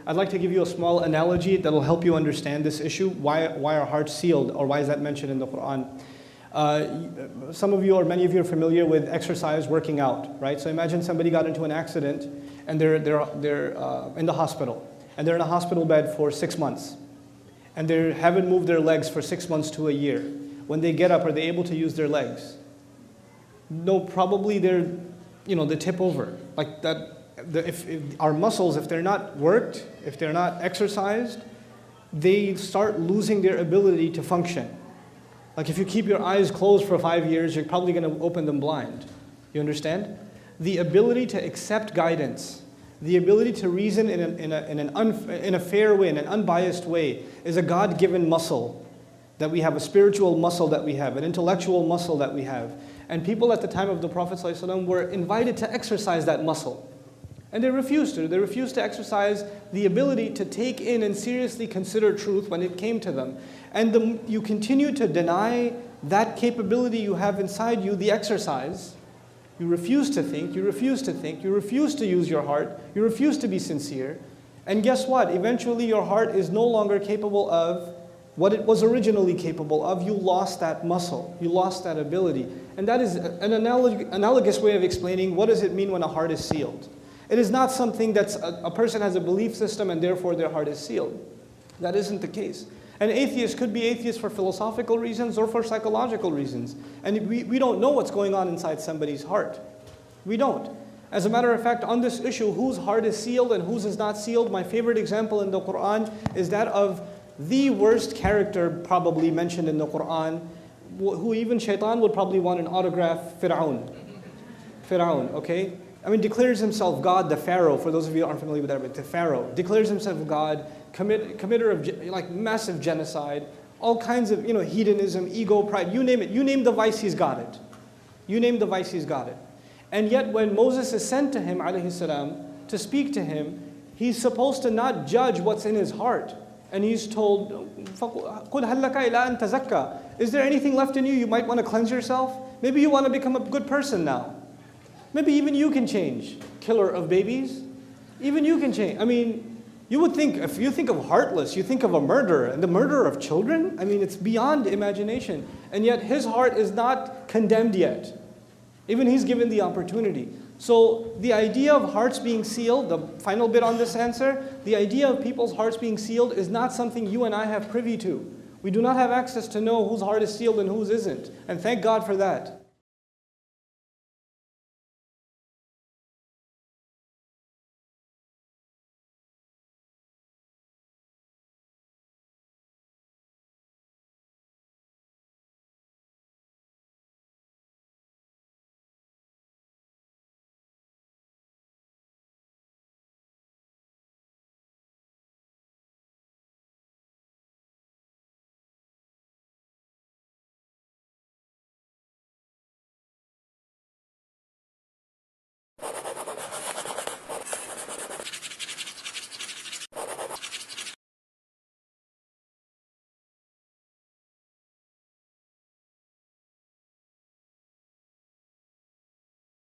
I'd like to give you a small analogy that will help you understand this issue. Why are hearts sealed, or why is that mentioned in the Quran? Some of you or many of you are familiar with exercise, working out, right? So imagine somebody got into an accident and they're in the hospital, and they're in a hospital bed for 6 months, and they haven't moved their legs for 6 months to a year. When they get up, are they able to use their legs? No, probably they tip over. Like that. If our muscles, if they're not worked, if they're not exercised, they start losing their ability to function. Like if you keep your eyes closed for 5 years, you're probably going to open them blind. You understand? The ability to accept guidance, the ability to reason in a fair way, in an unbiased way, is a God-given muscle that we have, a spiritual muscle that we have, an intellectual muscle that we have. And people at the time of the Prophet ﷺ were invited to exercise that muscle. And they refused to. They refused to exercise the ability to take in and seriously consider truth when it came to them. And you continue to deny that capability you have inside you, the exercise. You refuse to think, you refuse to think, you refuse to use your heart, you refuse to be sincere. And guess what? Eventually your heart is no longer capable of what it was originally capable of. You lost that muscle, you lost that ability. And that is an analogous way of explaining what does it mean when a heart is sealed. It is not something that's a person has a belief system and therefore their heart is sealed. That isn't the case. An atheist could be atheist for philosophical reasons or for psychological reasons. And we don't know what's going on inside somebody's heart. We don't. As a matter of fact, on this issue, whose heart is sealed and whose is not sealed, my favorite example in the Quran is that of the worst character probably mentioned in the Quran, who even shaitan would probably want an autograph, Fir'aun. Fir'aun, okay? I mean, declares himself God, the Pharaoh, for those of you who aren't familiar with Arabic, the Pharaoh, declares himself God, committer of massive genocide, all kinds of hedonism, ego, pride, you name it. You name the vice, he's got it. You name the vice, he's got it. And yet when Moses is sent to him, alayhi salam, to speak to him, he's supposed to not judge what's in his heart. And he's told, قُلْ هَلْ لَكَ إِلَىٰ أَن تَزَكَّى. Is there anything left in you? You might want to cleanse yourself. Maybe you want to become a good person now. Maybe even you can change. Killer of babies. Even you can change. I mean, you would think, if you think of heartless, you think of a murderer, and the murderer of children? I mean, it's beyond imagination. And yet his heart is not condemned yet. Even he's given the opportunity. So the idea of hearts being sealed, the final bit on this answer, the idea of people's hearts being sealed is not something you and I have privy to. We do not have access to know whose heart is sealed and whose isn't. And thank God for that.